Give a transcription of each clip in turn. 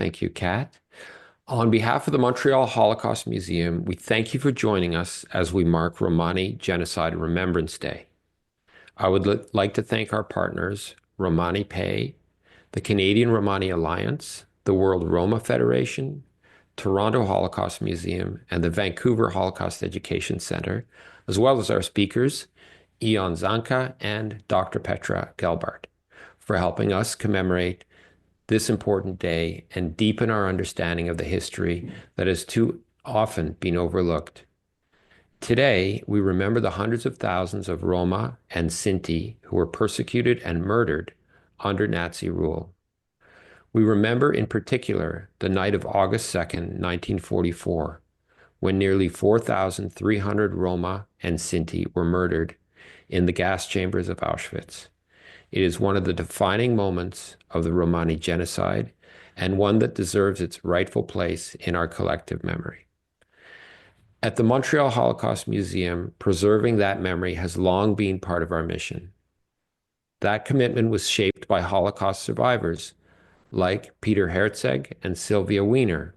Thank you, Kat. On behalf of the Montreal Holocaust Museum, we thank you for joining us as we mark Romani Genocide Remembrance Day. I would like to thank our partners, Romani Pay, the Canadian Romani Alliance, the World Roma Federation, Toronto Holocaust Museum, and the Vancouver Holocaust Education Center, as well as our speakers, Ion Zanca and Dr. Petra Gelbart, for helping us commemorate this important day and deepen our understanding of the history that has too often been overlooked. Today, we remember the hundreds of thousands of Roma and Sinti who were persecuted and murdered under Nazi rule. We remember in particular the night of August 2nd, 1944, when nearly 4,300 Roma and Sinti were murdered in the gas chambers of Auschwitz. It is one of the defining moments of the Romani genocide and one that deserves its rightful place in our collective memory. At the Montreal Holocaust Museum, preserving that memory has long been part of our mission. That commitment was shaped by Holocaust survivors like Peter Herzeg and Sylvia Wiener.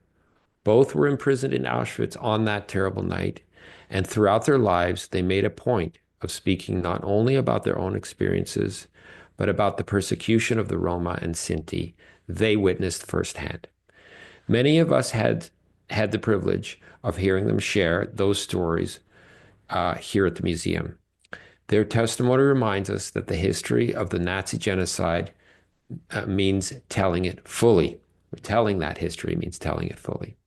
Both were imprisoned in Auschwitz on that terrible night, and throughout their lives, they made a point of speaking not only about their own experiences, but about the persecution of the Roma and Sinti they witnessed firsthand. Many of us had the privilege of hearing them share those stories here at the museum. Their testimony reminds us that the history of the Nazi genocide means telling it fully. Telling that history means telling it fully.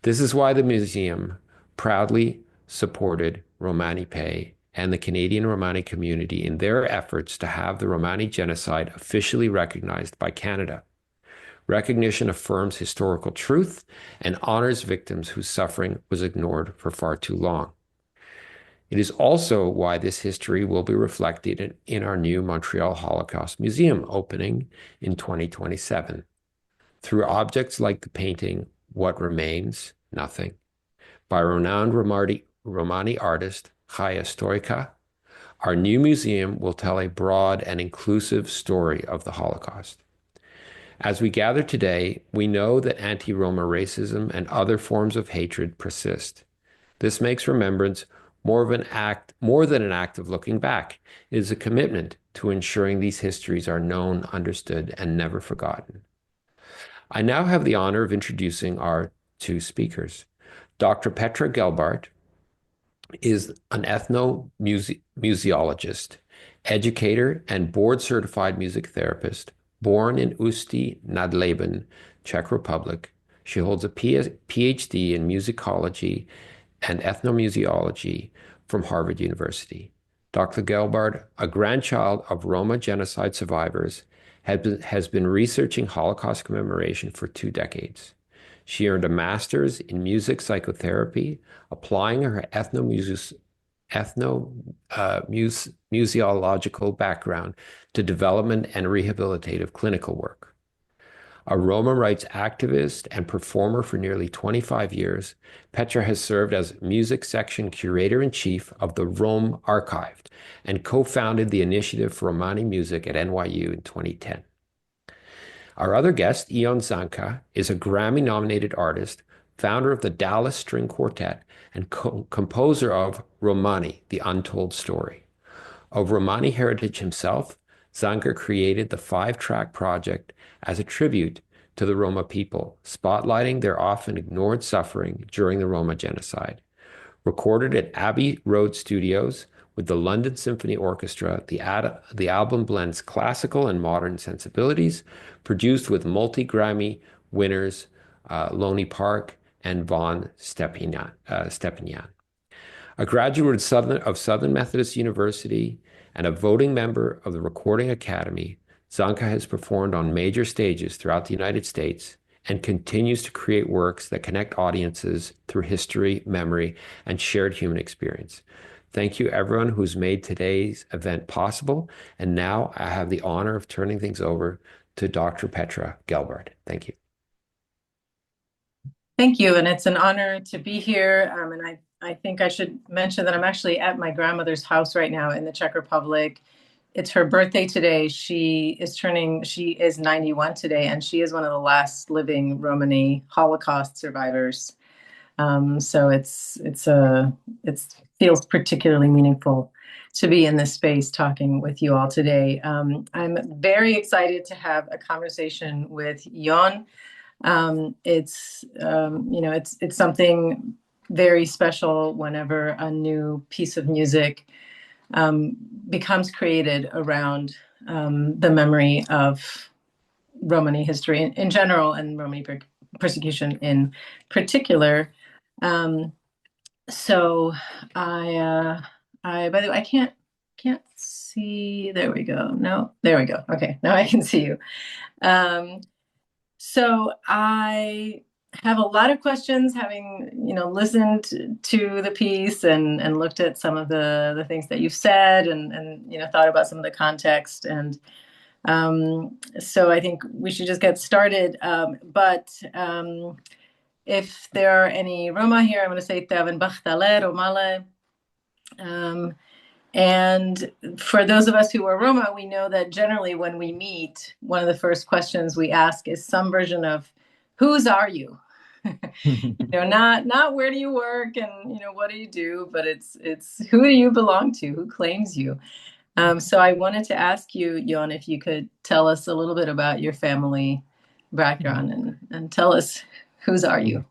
This is why the museum proudly supported Romani Pay and the Canadian Romani community in their efforts to have the Romani genocide officially recognized by Canada. Recognition affirms historical truth and honors victims whose suffering was ignored for far too long. It is also why this history will be reflected in our new Montreal Holocaust Museum opening in 2027. Through objects like the painting, What Remains? Nothing, by renowned Romani artist Chaya Stoica, our new museum will tell a broad and inclusive story of the Holocaust. As we gather today, we know that anti-Roma racism and other forms of hatred persist. This makes remembrance more than an act of looking back. It is a commitment to ensuring these histories are known, understood, and never forgotten. I now have the honor of introducing our two speakers. Dr. Petra Gelbart is an ethnomusiologist, educator, and board-certified music therapist. Born in Ústí nad Labem, Czech Republic, she holds a PhD in musicology and ethnomusiology from Harvard University. Dr. Gelbart, a grandchild of Roma genocide survivors, has been researching Holocaust commemoration for 2 decades. She earned a master's in music psychotherapy, applying her ethnomusiological background to development and rehabilitative clinical work. A Roma rights activist and performer for nearly 25 years, Petra has served as music section curator-in-chief of the Rome Archived and co-founded the Initiative for Romani Music at NYU in 2010. Our other guest, Ion Zanca, is a Grammy-nominated artist, founder of the Dallas String Quartet, and composer of Romani, the Untold Story. Of Romani heritage himself, Zanca created the 5-track project as a tribute to the Roma people, spotlighting their often ignored suffering during the Roma genocide. Recorded at Abbey Road Studios with the London Symphony Orchestra, the album blends classical and modern sensibilities, produced with multi-Grammy winners Lonnie Park and Von Stepanian. A graduate of Southern Methodist University and a voting member of the Recording Academy, Zanca has performed on major stages throughout the United States and continues to create works that connect audiences through history, memory, and shared human experience. Thank you, everyone who's made today's event possible. And now I have the honor of turning things over to Dr. Petra Gelbart. Thank you. Thank you. And it's an honor to be here. And I think I should mention that I'm actually at my grandmother's house right now in the Czech Republic, it's her birthday today. She is 91 today, and she is one of the last living Romani Holocaust survivors. So it feels particularly meaningful to be in this space talking with you all today. I'm very excited to have a conversation with Ion. It's something very special whenever a new piece of music um, becomes created around the memory of Romani history in general and Romani persecution in particular. Um, so by the way, I can't see. There we go. No, there we go. Okay, now I can see you. Um, so I have a lot of questions, having listened to the piece and looked at some of the things that you've said and thought about some of the context so I think we should just get started. But if there are any Roma here, I'm going to say Tavan Bachtale, Romale. Um, and for those of us who are Roma, we know that generally when we meet, one of the first questions we ask is some version of, "Whose are you?" Not where do you work and what do you do, but it's who do you belong to? Who claims you? So I wanted to ask you, Jon, if you could tell us a little bit about your family background and tell us whose are you?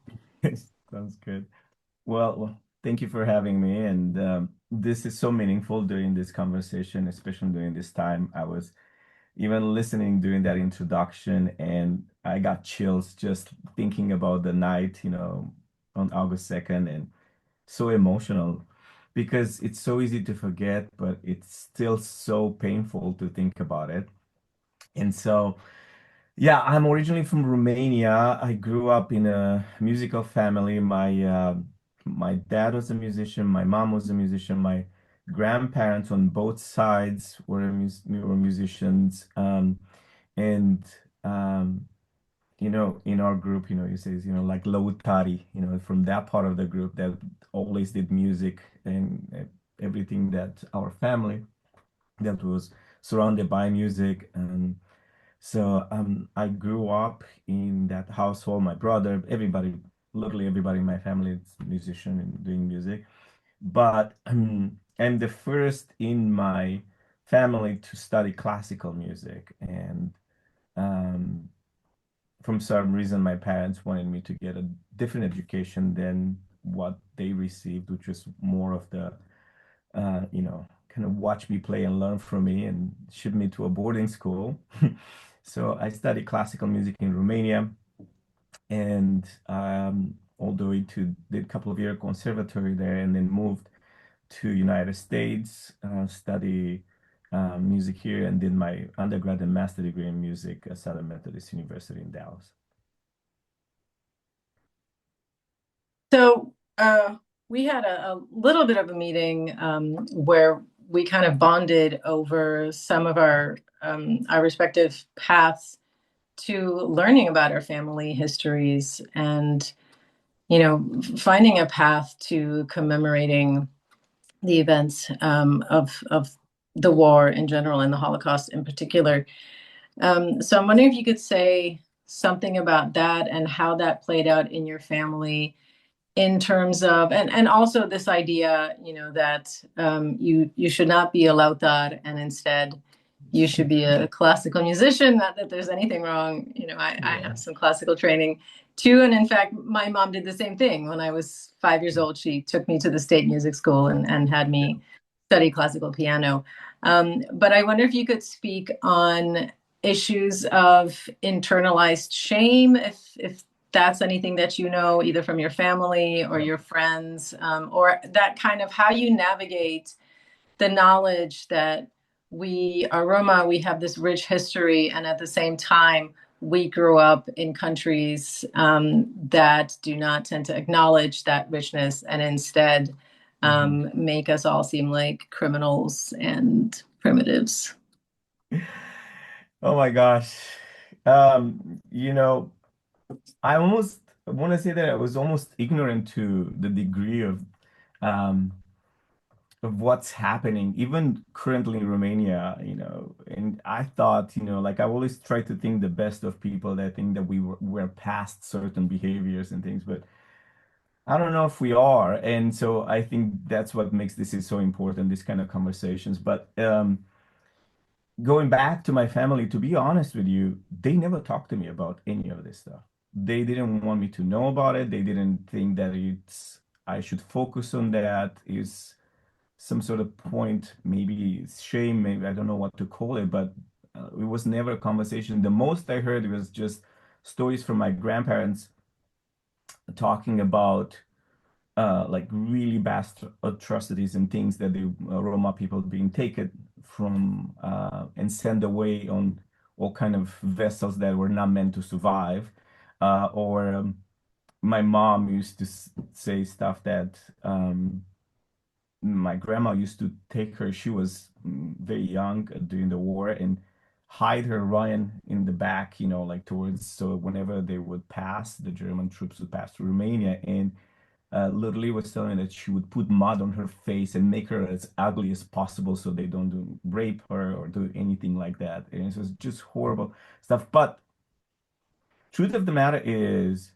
Sounds good. Thank you for having me. And this is so meaningful during this conversation, especially during this time. I was even listening during that introduction, and I got chills just thinking about the night, on August 2nd, and so emotional because it's so easy to forget, but it's still so painful to think about it. And so, yeah, I'm originally from Romania. I grew up in a musical family. My dad was a musician, my mom was a musician, my grandparents on both sides were musicians. And in our group, you say, like Lautari, from that part of the group that always did music and everything that our family that was surrounded by music. And so I grew up in that household. My brother, everybody, literally everybody in my family is musician and doing music. But I'm the first in my family to study classical music. And um, from some reason, my parents wanted me to get a different education than what they received, which was more of the, kind of watch me play and learn from me and ship me to a boarding school. So I studied classical music in Romania and all the way to did a couple of year conservatory there and then moved to United States, study music here and did my undergrad and master degree in music at Southern Methodist University in Dallas. So we had a little bit of a meeting where we kind of bonded over some of our respective paths to learning about our family histories and finding a path to commemorating the events of the war in general and the Holocaust in particular. So I'm wondering if you could say something about that and how that played out in your family in terms of and also this idea that you should not be a lautar and instead you should be a classical musician. Not that there's anything wrong. I Yeah. have some classical training too, and in fact my mom did the same thing. When I was 5 years old, she took me to the state music school and had me study classical piano. But I wonder if you could speak on issues of internalized shame, if that's anything that either from your family or your friends, or that kind of how you navigate the knowledge that we are Roma, we have this rich history, and at the same time, we grew up in countries that do not tend to acknowledge that richness and instead make us all seem like criminals and primitives. Oh my gosh. Um, you know, I almost want to say that I was almost ignorant to the degree of um, of what's happening, even currently in Romania, and I thought, like I always try to think the best of people that think that we're past certain behaviors and things, but I don't know if we are. And so I think that's what makes this is so important, this kind of conversations. But going back to my family, to be honest with you, they never talked to me about any of this stuff. They didn't want me to know about it. They didn't think that I should focus on that. Is some sort of point, maybe it's shame, maybe I don't know what to call it, but it was never a conversation. The most I heard was just stories from my grandparents talking about like really vast atrocities and things that the Roma people being taken from and sent away on all kind of vessels that were not meant to survive. Or my mom used to say stuff that my grandma used to take her. She was very young during the war and hide her Ryan in the back, like towards so whenever they would pass, the German troops would pass through Romania and literally was telling me that she would put mud on her face and make her as ugly as possible so they don't rape her or do anything like that. And it was just horrible stuff. But truth of the matter is,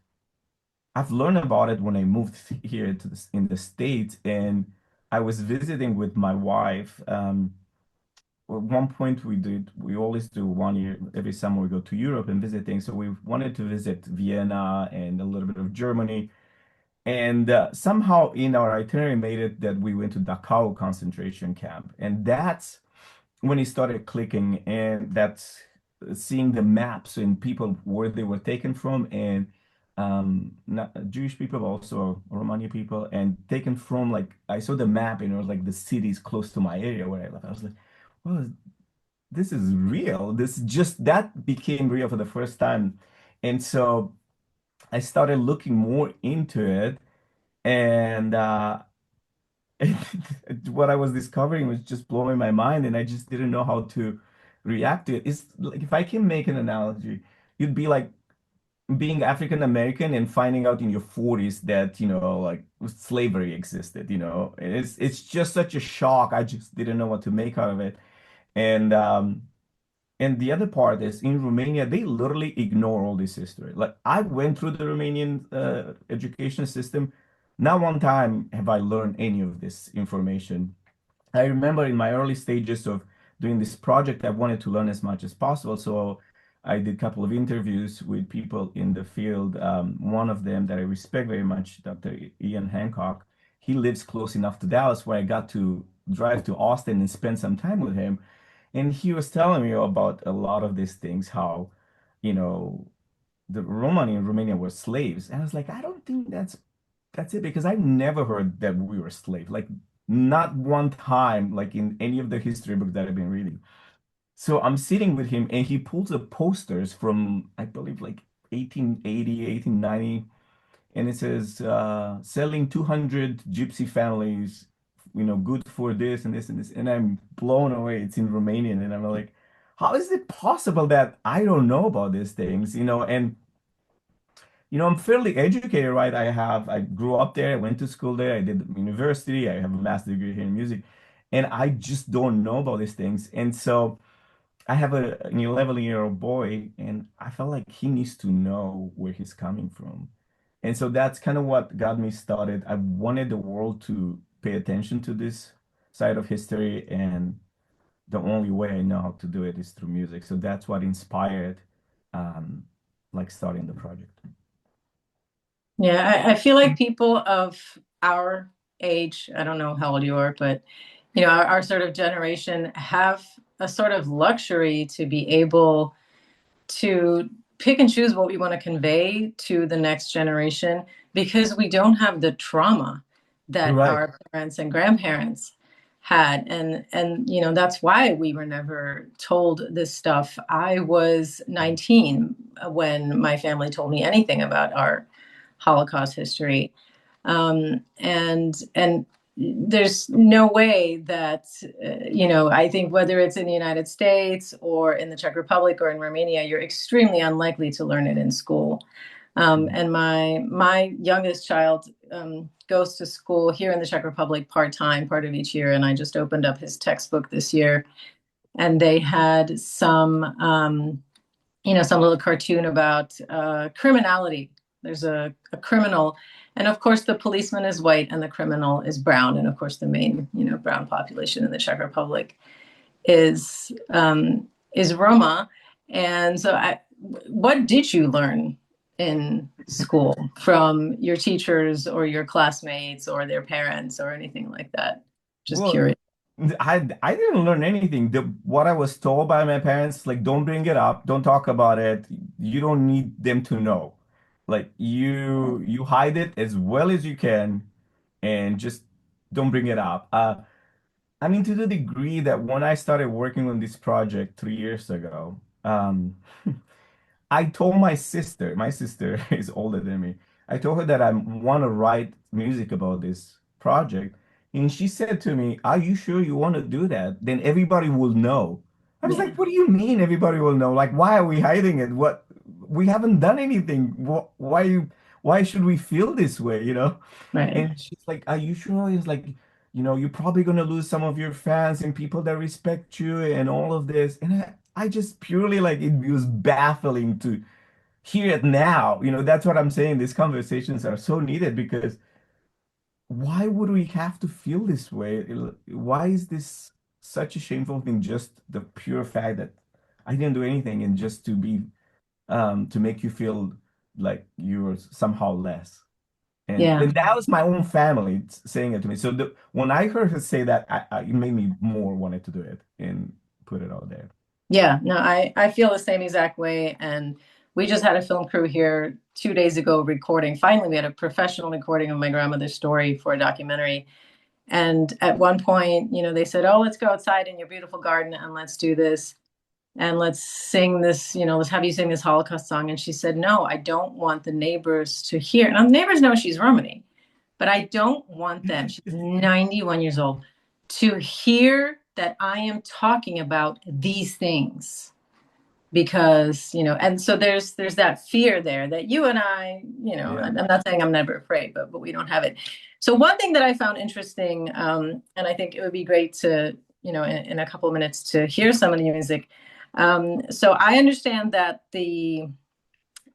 I've learned about it when I moved here in the States, and I was visiting with my wife. At one point, we always do 1 year, every summer we go to Europe and visit things. So we wanted to visit Vienna and a little bit of Germany. And somehow in our itinerary made it that we went to Dachau Concentration Camp. And that's when it started clicking. And that's seeing the maps and people where they were taken from, and not Jewish people, but also Romani people, and taken from, like, I saw the map and it was like the cities close to my area where I live. I was like, well, this is real. This just that became real for the first time. And so I started looking more into it, and what I was discovering was just blowing my mind, and I just didn't know how to react to it. It's like, if I can make an analogy, it'd be like being African American and finding out in your 40s that, like slavery existed, and it's just such a shock. I just didn't know what to make out of it. And and the other part is in Romania, they literally ignore all this history. Like, I went through the Romanian education system. Not one time have I learned any of this information. I remember in my early stages of doing this project, I wanted to learn as much as possible. So I did a couple of interviews with people in the field. One of them that I respect very much, Dr. Ian Hancock, he lives close enough to Dallas where I got to drive to Austin and spend some time with him. And he was telling me about a lot of these things, how, you know, the Romani in Romania were slaves. And I was like, I don't think that's it, because I've never heard that we were slaves. Like, not one time, like in any of the history books that I've been reading. So I'm sitting with him and he pulls up posters from, I believe, like 1880, 1890, and it says selling 200 gypsy families, good for this and this and this. And I'm blown away. It's in Romanian. And I'm like, how is it possible that I don't know about these things? And I'm fairly educated, right? I grew up there, I went to school there, I did university, I have a master's degree here in music, and I just don't know about these things. And so I have an 11-year-old boy, and I felt like he needs to know where he's coming from. And so that's kind of what got me started. I wanted the world to pay attention to this side of history, and the only way I know how to do it is through music. So that's what inspired, um, like, starting the project. Yeah, I feel like people of our age, I don't know how old you are, but our sort of generation have a sort of luxury to be able to pick and choose what we want to convey to the next generation, because we don't have the trauma that Right. our parents and grandparents had. And that's why we were never told this stuff. I was 19 when my family told me anything about our Holocaust history. And there's no way that, I think whether it's in the United States or in the Czech Republic or in Romania, you're extremely unlikely to learn it in school. Mhm. And my youngest child goes to school here in the Czech Republic part-time, part of each year. And I just opened up his textbook this year, and they had some little cartoon about criminality. There's a criminal, and of course the policeman is white and the criminal is brown, and of course the main brown population in the Czech Republic is Roma. And so, what did you learn in school from your teachers or your classmates or their parents or anything like that? Just Well, curious. I didn't learn anything. What I was told by my parents, like, don't bring it up, don't talk about it. You don't need them to know. Like, you hide it as well as you can, and just don't bring it up. I mean, to the degree that when I started working on this project 3 years ago, I told my sister is older than me. I told her that I want to write music about this project. And she said to me, are you sure you want to do that? Then everybody will know. I was Yeah, like, what do you mean everybody will know? Like, why are we hiding it? What, we haven't done anything. Why should we feel this way, you know? right. And she's like, are you sure? It's like, you're probably gonna lose some of your fans and people that respect you and all of this. And I just purely like it was baffling to hear it now. That's what I'm saying. These conversations are so needed because why would we have to feel this way? Why is this such a shameful thing? Just the pure fact that I didn't do anything and just to make you feel like you're somehow less. And Yeah. then that was my own family saying it to me. So when I heard her say that, it made me more wanted to do it and put it out there. Yeah, no, I feel the same exact way. And we just had a film crew here 2 days ago recording. Finally, we had a professional recording of my grandmother's story for a documentary. And at one point, they said, "Oh, let's go outside in your beautiful garden and let's do this. And let's sing this, let's have you sing this Holocaust song." And she said, "No, I don't want the neighbors to hear." Now, the neighbors know she's Romani, but I don't want them, she's 91 years old, to hear that I am talking about these things, because and so there's that fear there that you and I, Yeah. I'm not saying I'm never afraid, but we don't have it. So one thing that I found interesting, and I think it would be great to, in a couple of minutes, to hear some of the music. So I understand that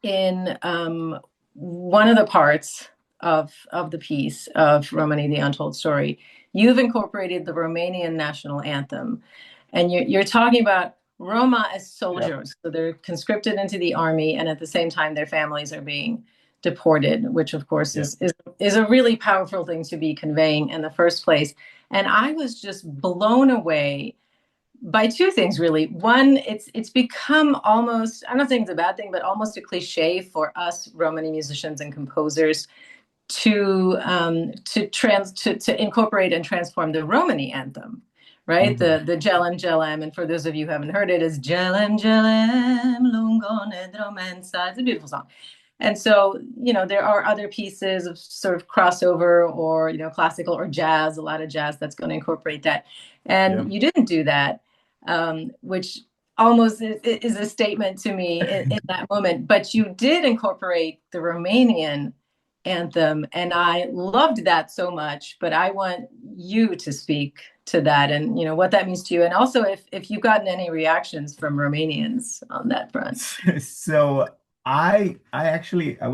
in one of the parts of the piece of Romani, the Untold Story, you've incorporated the Romanian national anthem, and you're talking about Roma as Yeah. soldiers. So they're conscripted into the army, and at the same time, their families are being deported, which of course Yeah. is a really powerful thing to be conveying in the first place. And I was just blown away by two things, really. One, it's become almost, I'm not saying it's a bad thing, but almost a cliche for us Romani musicians and composers to incorporate and transform the Romani anthem, right? Mhm. The Jelem Jelem, and for those of you who haven't heard it, is Jelem Jelem lungo nedromensa. It's a beautiful song. And so, there are other pieces of sort of crossover or, classical or jazz, a lot of jazz that's going to incorporate that. Yeah. And you didn't do that, which almost is a statement to me in that moment. But you did incorporate the Romanian anthem, and I loved that so much. But I want you to speak to that, and what that means to you, and also if you've gotten any reactions from Romanians on that front. So I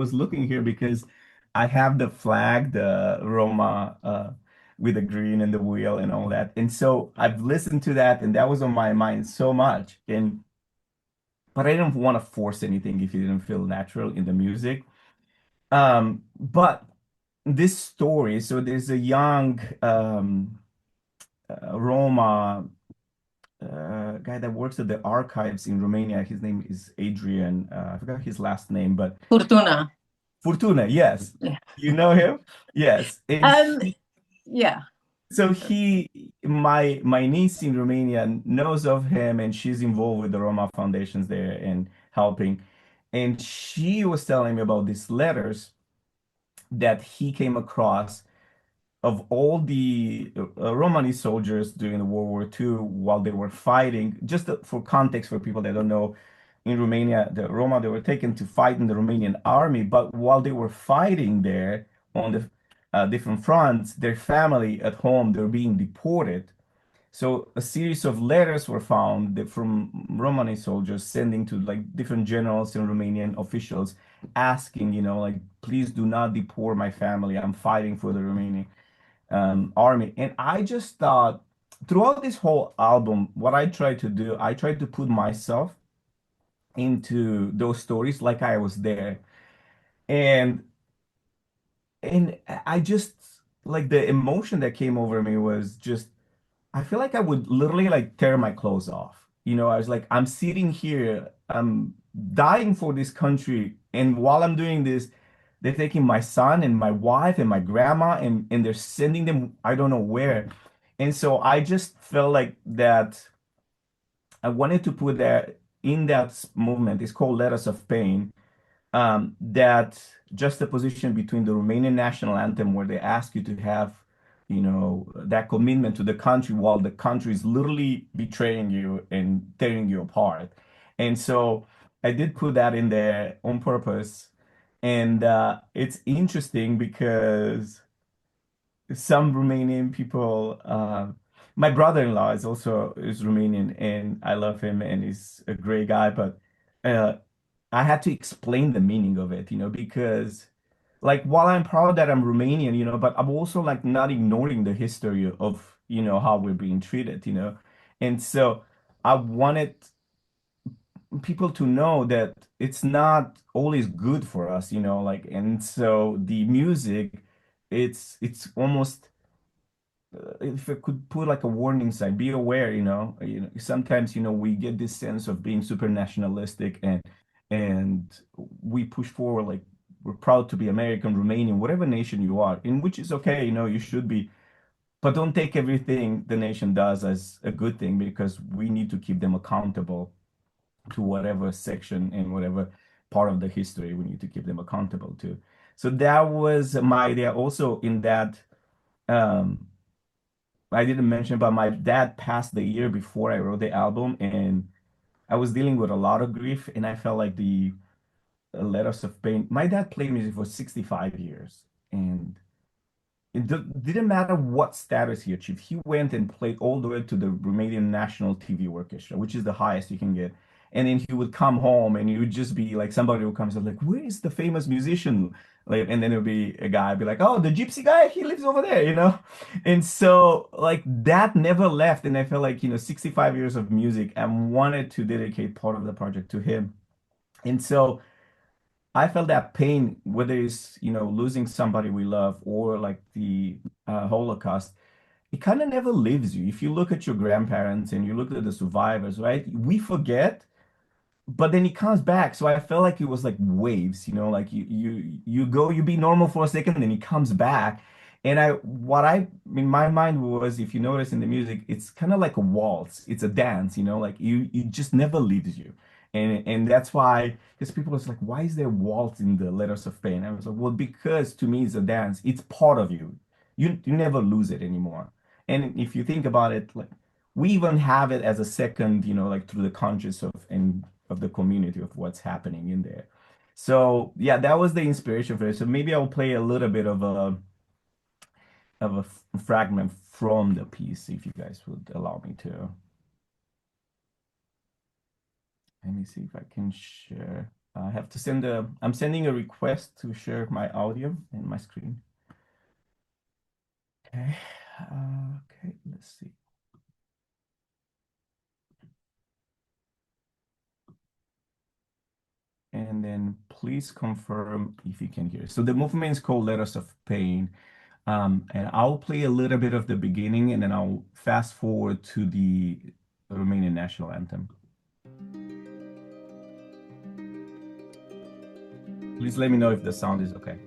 was looking here because I have the flag, the Roma, with the green and the wheel and all that. And so I've listened to that and that was on my mind so much. But I didn't want to force anything if it didn't feel natural in the music. But this story, so there's a young Roma guy that works at the archives in Romania. His name is Adrian. I forgot his last name, but Furtuna. Fortuna, yes. Yeah. You know him? Yes. And Um, yeah. my niece in Romania knows of him and she's involved with the Roma foundations there and helping. And she was telling me about these letters that he came across of all the Romani soldiers during the World War II while they were fighting. Just for context for people that don't know, in Romania, the Roma, they were taken to fight in the Romanian army. But while they were fighting there on the different fronts, their family at home, they're being deported. So a series of letters were found from Romani soldiers sending to like different generals and Romanian officials asking, like, please do not deport my family. I'm fighting for the Romanian army. And I just thought throughout this whole album, what I tried to do, I tried to put myself into those stories like I was there. And and I just like the emotion that came over me was just I feel like I would literally like tear my clothes off. I was like, I'm sitting here, I'm dying for this country, and while I'm doing this, they're taking my son and my wife and my grandma and they're sending them I don't know where. And so I just felt like that I wanted to put that in that movement. It's called Letters of Pain, that juxtaposition between the Romanian national anthem, where they ask you to have, that commitment to the country while the country is literally betraying you and tearing you apart. And so I did put that in there on purpose. And it's interesting because some Romanian people, my brother-in-law is Romanian, and I love him, and he's a great guy. But uh, I had to explain the meaning of it, because like while I'm proud that I'm Romanian, but I'm also like not ignoring the history of, how we're being treated, And so I wanted people to know that it's not always good for us, like, and so the music, it's almost if I could put like a warning sign, be aware, sometimes, we get this sense of being super nationalistic and we push forward like we're proud to be American, Romanian, whatever nation you are, in which is okay, you should be, but don't take everything the nation does as a good thing because we need to keep them accountable to whatever section and whatever part of the history we need to keep them accountable to. So that was my idea also in that um I didn't mention, but my dad passed the year before I wrote the album, and I was dealing with a lot of grief, and I felt like the letters of pain. My dad played music for 65 years, and didn't matter what status he achieved. He went and played all the way to the Romanian National TV Orchestra, which is the highest you can get. And then he would come home and he would just be like, somebody would come and say, like, where is the famous musician? Like, and then it would be a guy be like, oh, the gypsy guy, he lives over there. And so like that never left. And I felt like, 65 years of music and wanted to dedicate part of the project to him. And so I felt that pain, whether it's, losing somebody we love or like the Holocaust, it kind of never leaves you. If you look at your grandparents and you look at the survivors, right? We forget, but then he comes back. So I felt like it was like waves, like you go, you be normal for a second, then he comes back. And what I in my mind was, if you notice in the music, it's kind of like a waltz. It's a dance, like it just never leaves you. And that's why, because people was like, why is there waltz in the Letters of Pain? I was like, well, because to me it's a dance. It's part of you. You never lose it anymore. And if you think about it, like we even have it as a second, like through the conscious of the community of what's happening in there. So yeah, that was the inspiration for it. So maybe I'll play a little bit of a fragment from the piece if you guys would allow me to. Let me see if I can share. I have to I'm sending a request to share my audio and my screen. Okay. Okay, let's see. And then please confirm if you can hear. So the movement is called Letters of Pain. And I'll play a little bit of the beginning and then I'll fast forward to the Romanian national anthem. Please let me know if the sound is okay.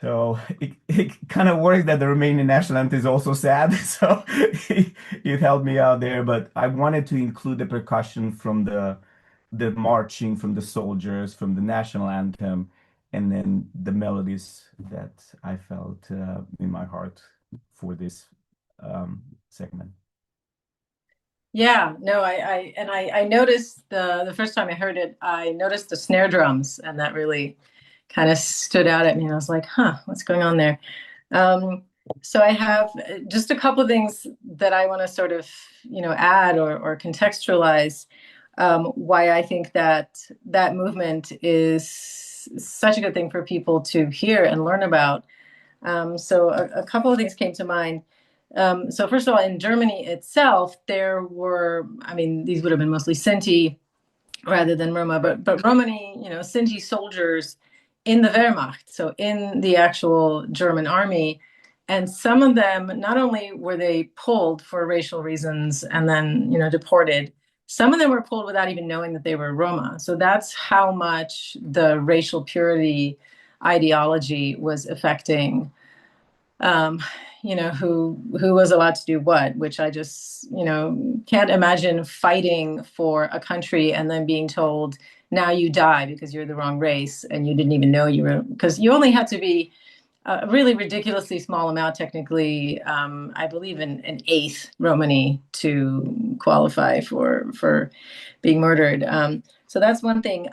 So it kind of works that the Romanian national anthem is also sad. So it helped me out there. But I wanted to include the percussion from the marching, from the soldiers, from the national anthem, and then the melodies that I felt in my heart for this segment. Yeah, no, I noticed the first time I heard it, I noticed the snare drums, and that really kind of stood out at me. And I was like, huh, what's going on there? Um, so I have just a couple of things that I want to sort of, add or contextualize why I think that that movement is such a good thing for people to hear and learn about. So a couple of things came to mind. So first of all, in Germany itself, there were, I mean, these would have been mostly Sinti rather than Roma, but Romani, Sinti soldiers in the Wehrmacht, so in the actual German army. And some of them, not only were they pulled for racial reasons and then, deported, some of them were pulled without even knowing that they were Roma. So that's how much the racial purity ideology was affecting um, who was allowed to do what, which I just, can't imagine fighting for a country and then being told, now you die because you're the wrong race and you didn't even know you were, because you only had to be a really ridiculously small amount, technically, I believe in an eighth Romani to qualify for being murdered. So that's one thing.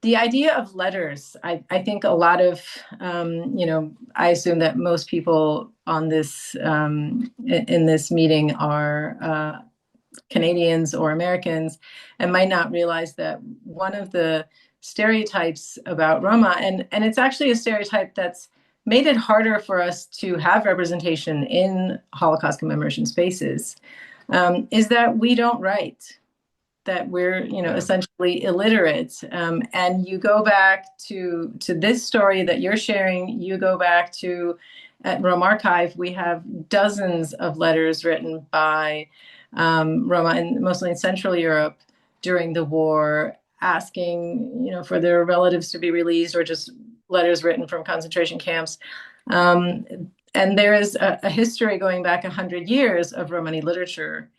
The idea of letters, I think a lot of, I assume that most people on this in this meeting are Canadians or Americans and might not realize that one of the stereotypes about Roma, and it's actually a stereotype that's made it harder for us to have representation in Holocaust commemoration spaces, is that we don't write, that we're Yeah. essentially illiterate, and you go back to this story that you're sharing, you go back to at Rome Archive, we have dozens of letters written by Roma, and mostly in Central Europe during the war, asking for their relatives to be released, or just letters written from concentration camps. um, and there is a history going back 100 years of Romani literature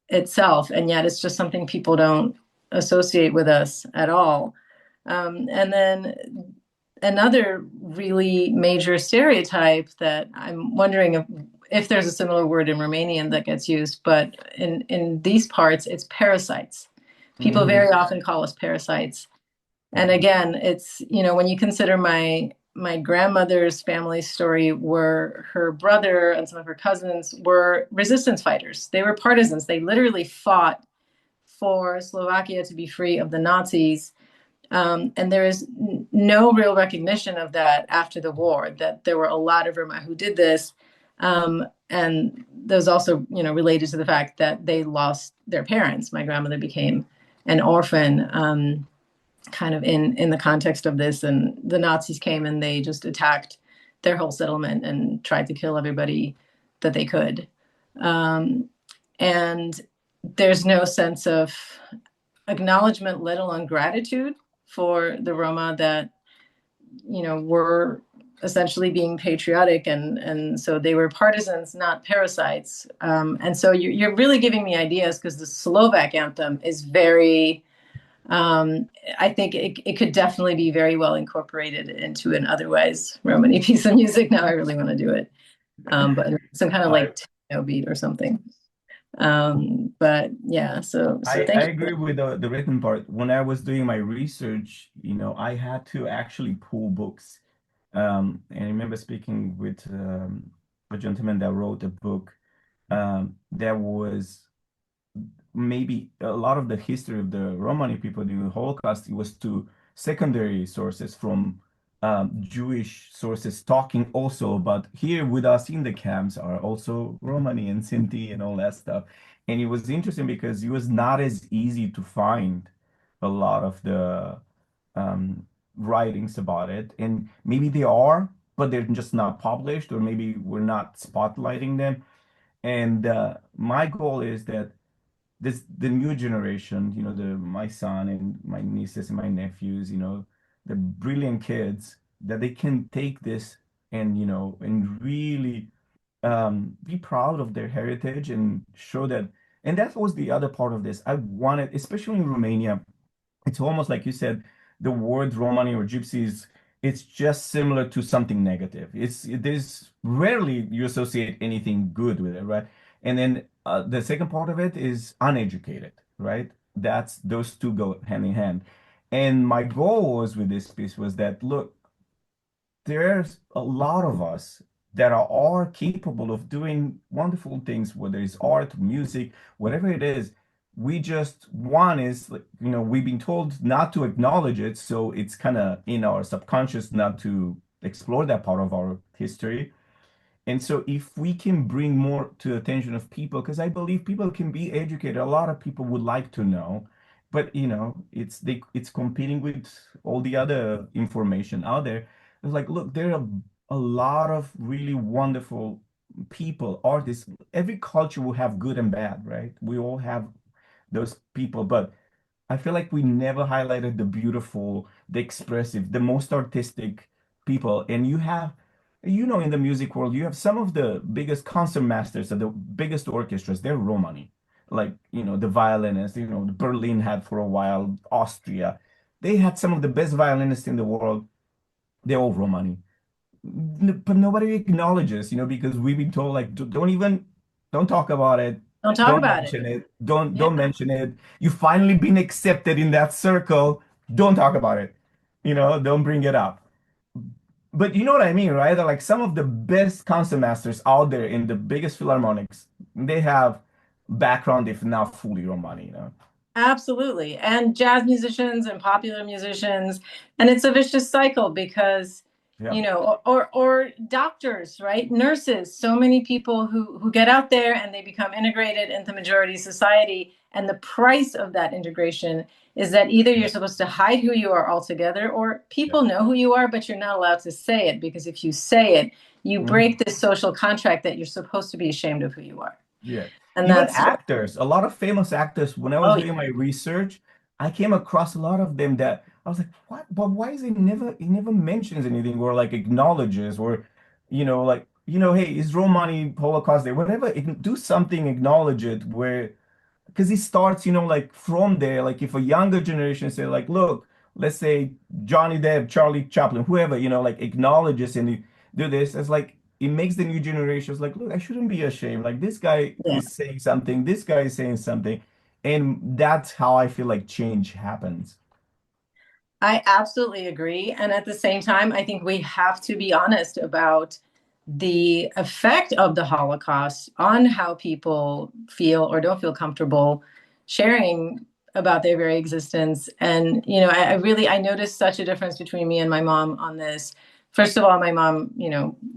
itself, and yet it's just something people don't associate with us at all. And then another really major stereotype that I'm wondering if there's a similar word in Romanian that gets used, but in these parts, it's parasites. People Hmm. very often call us parasites. And again, it's, when you consider my grandmother's family story, where her brother and some of her cousins were resistance fighters. They were partisans. They literally fought for Slovakia to be free of the Nazis. And there is no real recognition of that after the war, that there were a lot of Roma who did this. And there's also, related to the fact that they lost their parents. My grandmother became an orphan, kind of in the context of this, and the Nazis came and they just attacked their whole settlement and tried to kill everybody that they could. Um, and there's no sense of acknowledgement, let alone gratitude, for the Roma that were essentially being patriotic, and so they were partisans, not parasites. And so you're really giving me ideas, because the Slovak anthem is very, I think it could definitely be very well incorporated into an otherwise Romani piece of music. Now I really want to do it, but some kind of I like techno beat or something. But yeah, so I thank you. agree with the written part. When I was doing my research, I had to actually pull books. And I remember speaking with a gentleman that wrote a book that was maybe a lot of the history of the Romani people during the Holocaust. It was to secondary sources from Jewish sources talking also, but here with us in the camps are also Romani and Sinti and all that stuff. And it was interesting because it was not as easy to find a lot of the writings about it. And maybe they are, but they're just not published, or maybe we're not spotlighting them. And my goal is that the new generation, the my son and my nieces and my nephews, the brilliant kids, that they can take this and and really be proud of their heritage and show that. And that was the other part of this. I wanted, especially in Romania, it's almost like you said, the word Romani or Gypsies, it's just similar to something negative. There's rarely you associate anything good with it, right? And then the second part of it is uneducated, right? That's those two go hand in hand. And my goal was with this piece was that, look, there's a lot of us that are all capable of doing wonderful things, whether it's art, music, whatever it is. We just, one is, like, we've been told not to acknowledge it. So it's kind of in our subconscious not to explore that part of our history. And so if we can bring more to the attention of people, because I believe people can be educated, a lot of people would like to know, but it's competing with all the other information out there. It's like, look, there are a lot of really wonderful people, artists. Every culture will have good and bad, right? We all have those people, but I feel like we never highlighted the beautiful, the expressive, the most artistic people. And you have, in the music world, you have some of the biggest concert masters and the biggest orchestras. They're Romani. Like, the violinists, Berlin had for a while, Austria. They had some of the best violinists in the world. They're all Romani. But nobody acknowledges, because we've been told, like, don't talk about it. Don't talk Don't about it. mention it. Don't Yeah, mention it. You've finally been accepted in that circle. Don't talk about it. Don't bring it up. But you know what I mean, right? Like some of the best concertmasters out there in the biggest philharmonics, they have background, if not fully Romani. absolutely. And jazz musicians and popular musicians. And it's a vicious cycle because, Yeah. or doctors, right? Nurses, so many people who get out there and they become integrated into majority society. And the price of that integration is that either you're supposed to hide who you are altogether, or Yeah. people know who you are, but you're not allowed to say it, because if you say it, you Mhm. break this social contract that you're supposed to be ashamed of who you are. Yeah. And Even that's, actors, a lot of famous actors, when I was oh, doing my research, I came across a lot of them that I was like, what? But why is he never mentions anything or like acknowledges or, like, hey, is Romani Holocaust Day? Whatever, do something, acknowledge it where because it starts, like from there, like if a younger generation say, like, look, let's say Johnny Depp, Charlie Chaplin, whoever, like acknowledges and you do this, it's like it makes the new generations like, look, I shouldn't be ashamed. Like this guy yeah. is saying something, this guy is saying something, and that's how I feel like change happens. I absolutely agree. And at the same time, I think we have to be honest about the effect of the Holocaust on how people feel or don't feel comfortable sharing about their very existence. And, I noticed such a difference between me and my mom on this. First of all, my mom,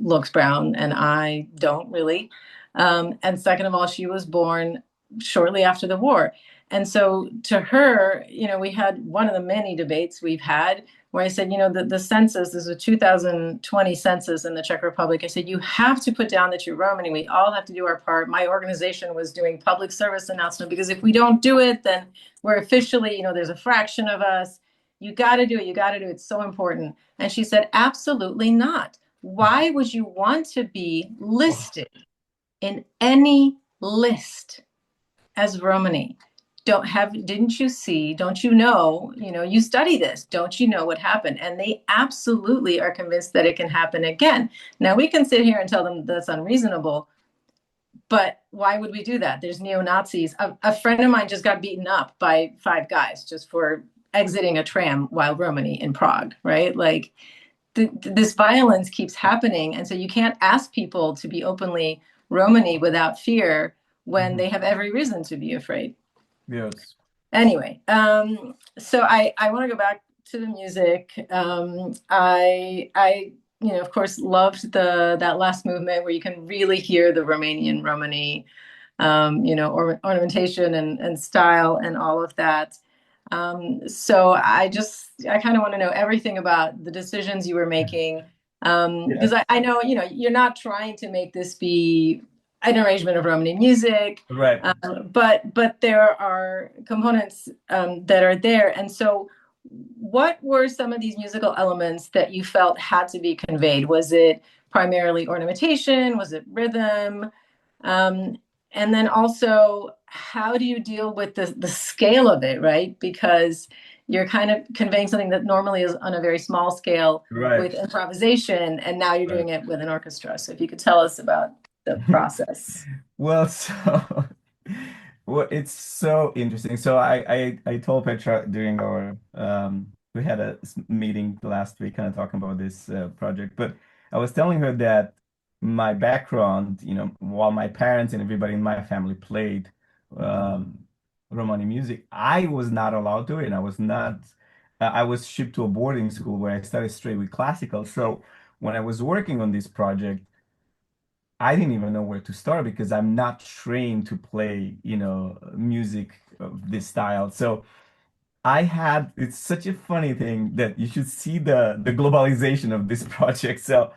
looks brown and I don't really. And second of all, she was born shortly after the war. And so to her, we had one of the many debates we've had where I said, the census, there's a 2020 census in the Czech Republic. I said, you have to put down that you're Romani. We all have to do our part. My organization was doing public service announcement because if we don't do it, then we're officially, there's a fraction of us. You got to do it. You got to do it. It's so important. And she said, absolutely not. Why would you want to be Oh, listed in any list as Romani? Didn't you see, don't you know, you study this, don't you know what happened? And they absolutely are convinced that it can happen again. Now we can sit here and tell them that's unreasonable, but why would we do that? There's neo-Nazis. A friend of mine just got beaten up by five guys just for exiting a tram while Romani in Prague, right? Like this violence keeps happening. And so you can't ask people to be openly Romani without fear when mhm. they have every reason to be afraid. Yes. Anyway, so I want to go back to the music. I of course loved that last movement where you can really hear the Romanian Romani, ornamentation and style and all of that. So I kind of want to know everything about the decisions you were making, Yeah. because I know, you're not trying to make this be an arrangement of Romani music, Right. but there are components that are there. And so what were some of these musical elements that you felt had to be conveyed? Was it primarily ornamentation? Was it rhythm? Um, and then also, how do you deal with the scale of it, right? Because you're kind of conveying something that normally is on a very small scale Right. with improvisation, and now you're Right. doing it with an orchestra. So if you could tell us about the process. Well, so well, it's so interesting. So I told Petra during our we had a meeting last week, kind of talking about this project, but I was telling her that my background, while my parents and everybody in my family played um, Romani music, I was not allowed to, and I was not. I was shipped to a boarding school where I studied straight with classical. So when I was working on this project, I didn't even know where to start because I'm not trained to play, music of this style. So it's such a funny thing that you should see the globalization of this project. So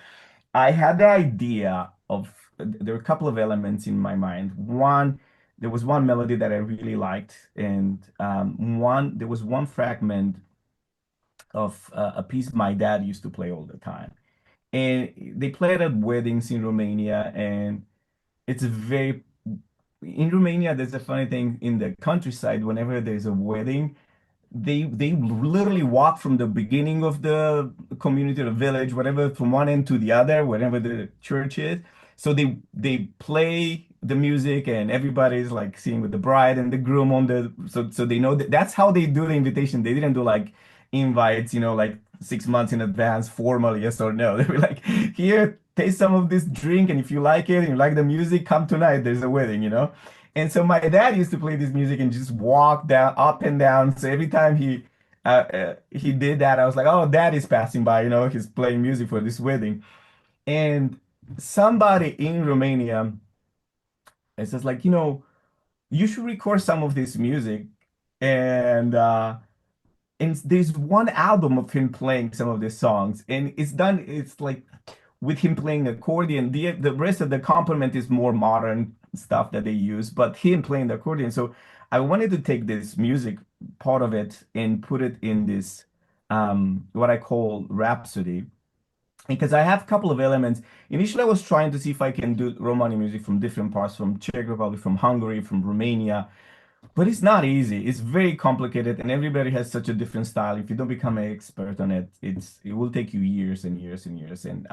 I had the idea of there were a couple of elements in my mind. One, there was one melody that I really liked, and there was one fragment of a piece my dad used to play all the time. And they played at weddings in Romania, and it's a very in Romania, there's a funny thing in the countryside. Whenever there's a wedding, they literally walk from the beginning of the community or the village, whatever, from one end to the other, wherever the church is. So they play the music and everybody's like singing with the bride and the groom on the so they know that's how they do the invitation. They didn't do like invites, like 6 months in advance, formal, yes or no. They were like, here, taste some of this drink, and if you like it and you like the music, come tonight. There's a wedding. And so my dad used to play this music and just walk down, up and down. So every time he did that, I was like, "Oh, dad is passing by. He's playing music for this wedding." And somebody in Romania is just like, you should record some of this music. And there's one album of him playing some of these songs, and it's done. It's like with him playing accordion. The rest of the complement is more modern stuff that they use, but him playing the accordion. So I wanted to take this music part of it and put it in this what I call rhapsody. Because I have a couple of elements. Initially, I was trying to see if I can do Romani music from different parts, from Czech Republic, from Hungary, from Romania, but it's not easy. It's very complicated, and everybody has such a different style. If you don't become an expert on it, it will take you years and years and years. And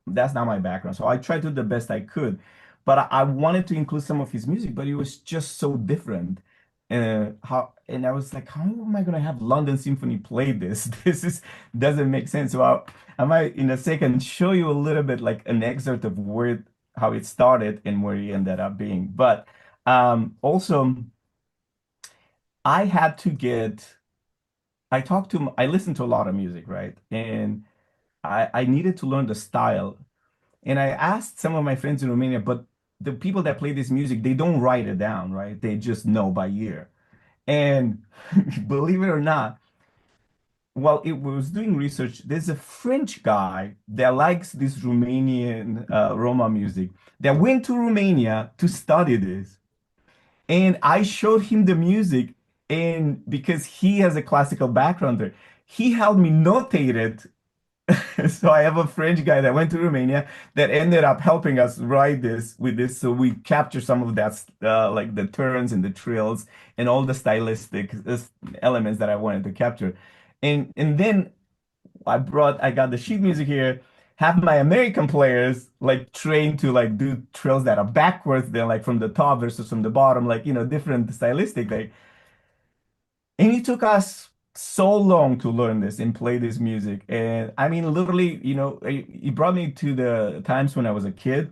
that's not my background. So I tried to do the best I could, but I wanted to include some of his music, but it was just so different. And I was like, how am I gonna have London Symphony play this? This is doesn't make sense. So I might in a second show you a little bit like an excerpt of how it started and where he ended up being. But also. I had to get, I listened to a lot of music, right? And I needed to learn the style. And I asked some of my friends in Romania, but the people that play this music, they don't write it down, right? They just know by ear. And believe it or not, while it was doing research, there's a French guy that likes this Romanian Roma music that went to Romania to study this. And I showed him the music, and because he has a classical background there, he helped me notate it. So I have a French guy that went to Romania that ended up helping us write this with this. So we capture some of that, like the turns and the trills and all the stylistic elements that I wanted to capture. And then I got the sheet music here, have my American players like trained to like do trills that are backwards, then like from the top versus from the bottom, like different stylistic. And it took us so long to learn this and play this music. And I mean, literally, it brought me to the times when I was a kid.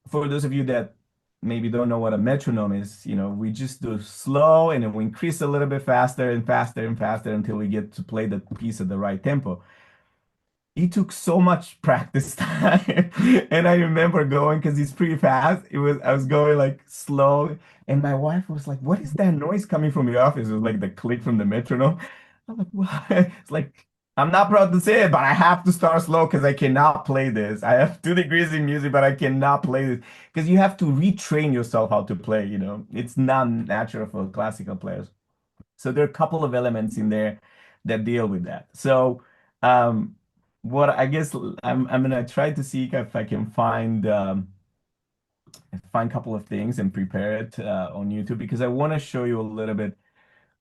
For those of you that maybe don't know what a metronome is, we just do slow and then we increase a little bit faster and faster and faster until we get to play the piece at the right tempo. It took so much practice time. And I remember going because it's pretty fast. I was going like slow. And my wife was like, "What is that noise coming from your office?" It was like the click from the metronome. I'm like, "What?" It's like, I'm not proud to say it, but I have to start slow because I cannot play this. I have 2 degrees in music, but I cannot play this because you have to retrain yourself how to play. It's not natural for classical players. So there are a couple of elements in there that deal with that. So, um, what I guess I'm gonna try to see if I can find a couple of things and prepare it on YouTube because I want to show you a little bit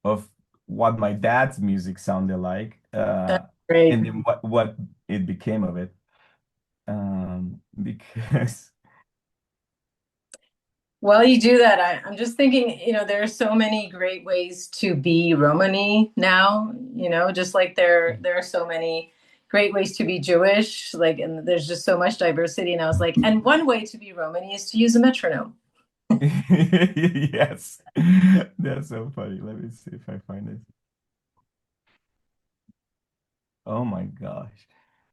of what my dad's music sounded like, That's great. and then what it became of it. Because While you do that, I'm just thinking, there are so many great ways to be Romani now, just like there are so many great ways to be Jewish, like, and there's just so much diversity. And I was like, and one way to be Romani is to use a metronome. yes, that's so funny. Let me see if I find this. Oh my gosh.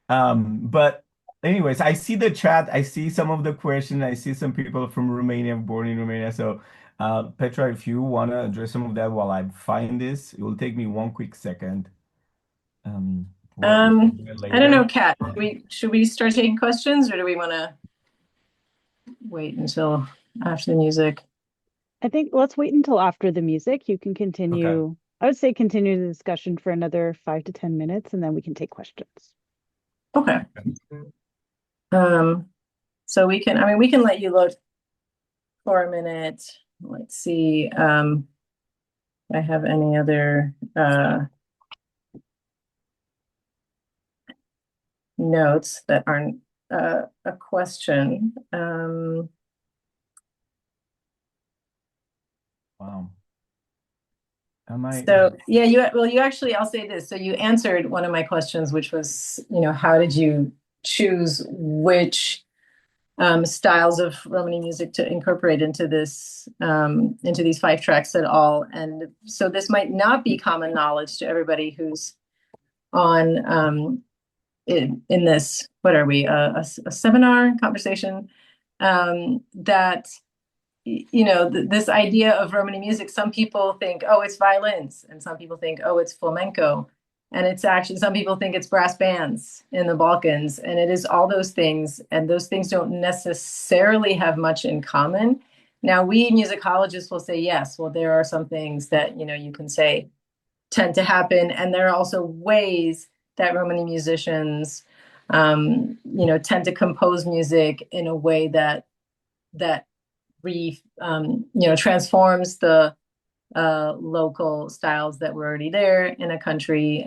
But anyways, I see the chat. I see some of the question. I see some people from Romania, born in Romania. So, Petra, if you want to address some of that while I find this, it will take me one quick second. Or we can do it I don't know, later. Kat, should we start taking questions or do we want to wait until after the music? I think let's wait until after the music. You can Okay. continue. I would say continue the discussion for another 5 to 10 minutes, and then we can take questions. Okay. Um, so we can let you look for a minute. Let's see. If I have any other notes that aren't a question. Wow. Am I? So yeah, you actually, I'll say this. So you answered one of my questions, which was, how did you choose which styles of Romani music to incorporate into these five tracks at all? And so this might not be common knowledge to everybody who's on in this, what are we, a seminar conversation, that this idea of Romani music, some people think, oh, it's violins, and some people think, oh, it's flamenco, and it's actually, some people think it's brass bands in the Balkans, and it is all those things, and those things don't necessarily have much in common. Now, we musicologists will say, yes, well, there are some things that you can say tend to happen, and there are also ways that Romani musicians, tend to compose music in a way that transforms the local styles that were already there in a country.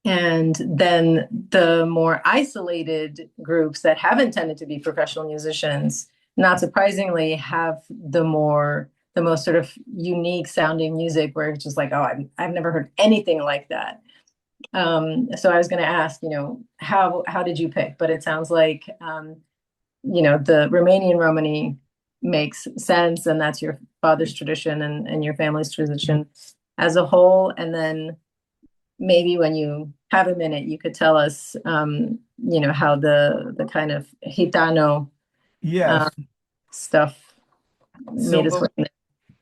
And then the more isolated groups that haven't tended to be professional musicians, not surprisingly, have the most sort of unique sounding music where it's just like, oh, I've never heard anything like that. So I was going to ask, how did you pick? But it sounds like, the Romanian Romani makes sense, and that's your father's tradition and your family's tradition as a whole. And then maybe when you have a minute, you could tell us, how the kind of Gitano Yes. stuff made its So way in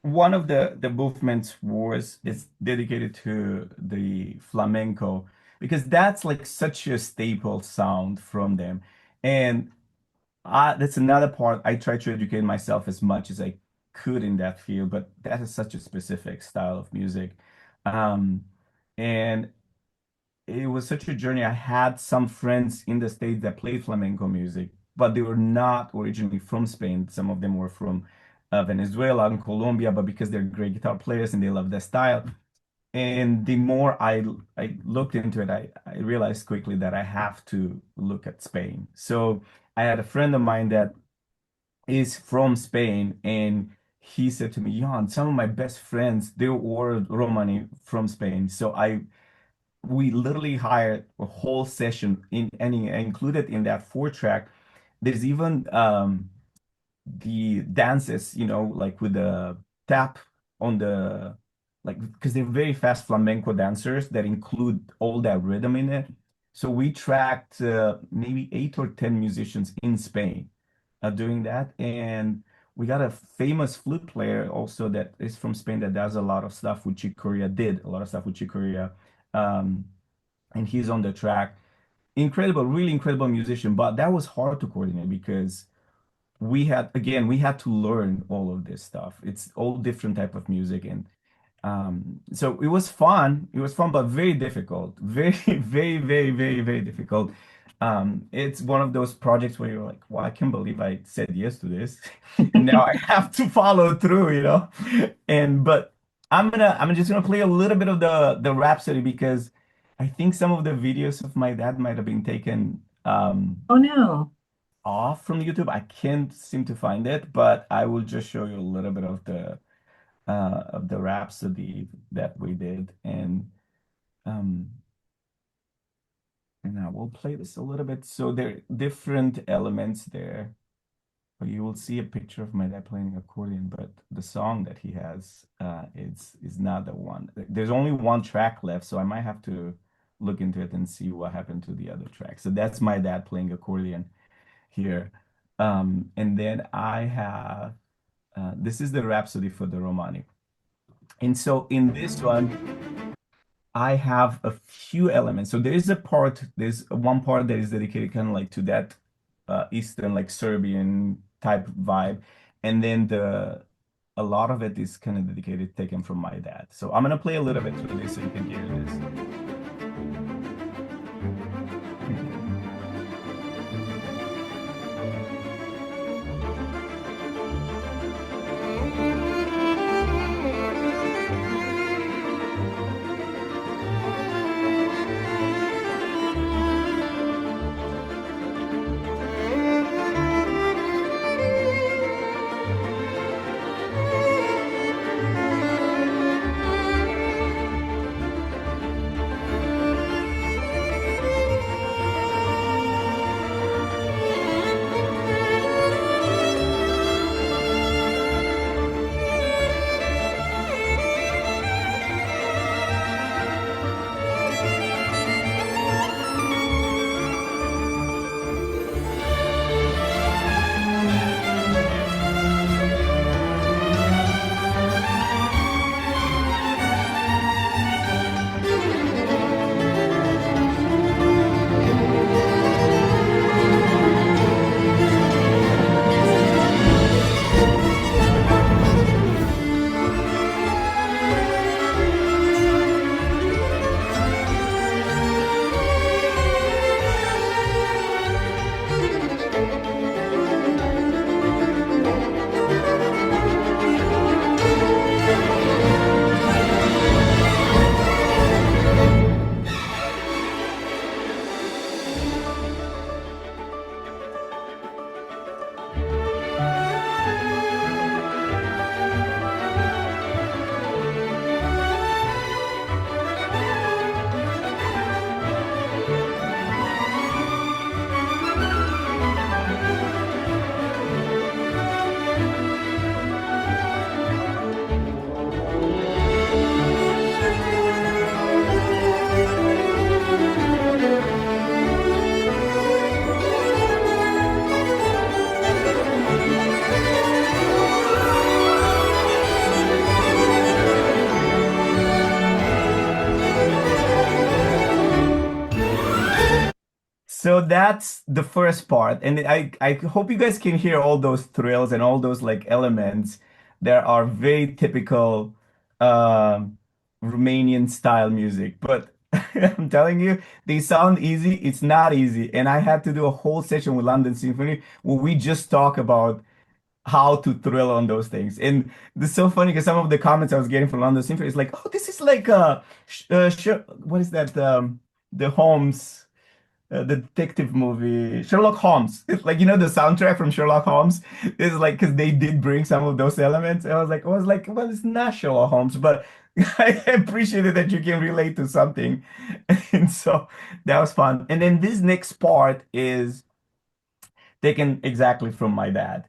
one of the movements was is dedicated to the flamenco because that's like such a staple sound from them. And that's another part. I try to educate myself as much as I could in that field, but that is such a specific style of music. Um, and it was such a journey. I had some friends in the States that played flamenco music, but they were not originally from Spain. Some of them were from Venezuela and Colombia, but because they're great guitar players and they love that style. And the more I looked into it, I realized quickly that I have to look at Spain. So I had a friend of mine that is from Spain, and he said to me, Jan, some of my best friends, they were Romani from Spain. So we literally hired a whole session in any included in that four track. There's even the dances, like with the tap on the like because they're very fast flamenco dancers that include all that rhythm in it. So we tracked maybe 8 or 10 musicians in Spain doing that, and we got a famous flute player also that is from Spain that does a lot of stuff with Chick Corea, did a lot of stuff with Chick Corea, um, and he's on the track. Incredible, really incredible musician, but that was hard to coordinate because we had to learn all of this stuff. It's all different type of music, and So it was fun. It was fun, but very difficult. Very, very, very, very, very difficult. It's one of those projects where you're like, well, I can't believe I said yes to this. And now I have to follow through, you know? But I'm just gonna play a little bit of the Rhapsody because I think some of the videos of my dad might have been taken Oh no. off from YouTube. I can't seem to find it, but I will just show you a little bit of the Rhapsody that we did, um, and I will play this a little bit. So there are different elements there. You will see a picture of my dad playing accordion, but the song that he has is not the one. There's only one track left, so I might have to look into it and see what happened to the other track. So that's my dad playing accordion here. And then I have this is the Rhapsody for the Romani. And so in this one, I have a few elements. So there's one part that is dedicated kind of like to that Eastern, like Serbian type vibe. And then a lot of it is kind of dedicated, taken from my dad. So I'm gonna play a little bit through this so you can hear this. So that's the first part. And I hope you guys can hear all those thrills and all those like elements that are very typical um, Romanian style music. But I'm telling you, they sound easy. It's not easy. And I had to do a whole session with London Symphony where we just talk about how to thrill on those things. And this is so funny because some of the comments I was getting from London Symphony is like, oh, this is like what is that? The Holmes the detective movie Sherlock Holmes. It's like the soundtrack from Sherlock Holmes is like because they did bring some of those elements. And I was like, well, it's not Sherlock Holmes, but I appreciated that you can relate to something, and so that was fun. And then this next part is taken exactly from my dad.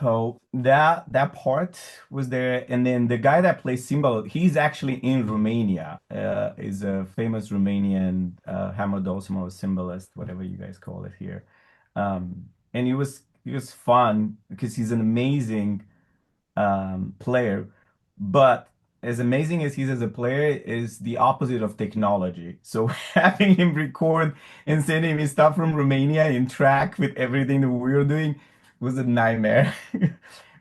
So that part was there, and then the guy that plays cymbal, he's actually in Romania. Is a famous Romanian hammer dulcimer or cymbalist, whatever you guys call it here. And he was fun because he's an amazing player, but as amazing as he's as a player is the opposite of technology. So having him record and sending me stuff from Romania in track with everything that we were doing was a nightmare.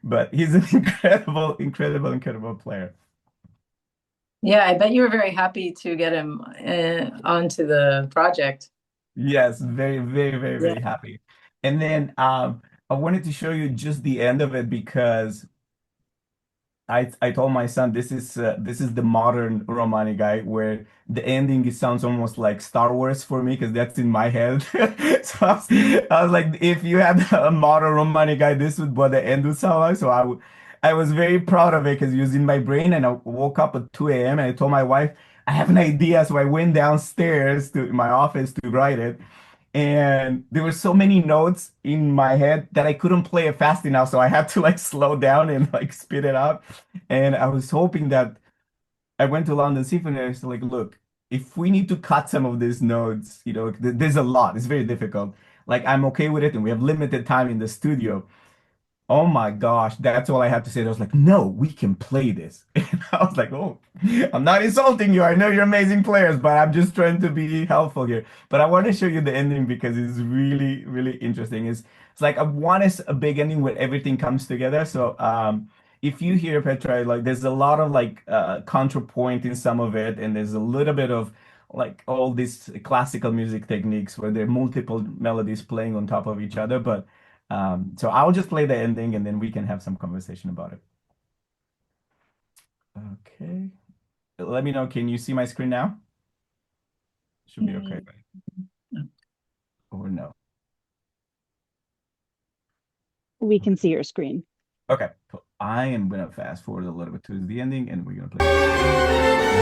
But he's an incredible, incredible, incredible player. Yeah, I bet you were very happy to get him onto the project. Yes, very, very, very, Yeah. very happy. And then I wanted to show you just the end of it because I told my son this is the modern Romani guy where the ending it sounds almost like Star Wars for me because that's in my head. So I was like, if you had a modern Romani guy, this would what the end would sound like. So I was very proud of it because it was in my brain, and I woke up at 2 a.m. and I told my wife I have an idea, so I went downstairs to my office to write it. And there were so many notes in my head that I couldn't play it fast enough, so I had to like slow down and like speed it up. And I was hoping that I went to London Symphony and I was like, look, if we need to cut some of these notes, there's a lot. It's very difficult. Like I'm okay with it, and we have limited time in the studio. Oh my gosh, that's all I had to say. I was like, no, we can play this. And I was like, oh, I'm not insulting you. I know you're amazing players, but I'm just trying to be helpful here. But I want to show you the ending because it's really, really interesting. It's like one is a big ending where everything comes together. So if you hear Petra, like there's a lot of like counterpoint in some of it, and there's a little bit of like all these classical music techniques where there are multiple melodies playing on top of each other. But so I'll just play the ending and then we can have some conversation about it. Okay. Let me know. Can you see my screen now? Should be okay, right? Or no? We can see your screen. Okay. Cool. I am gonna fast forward a little bit to the ending and we're gonna play.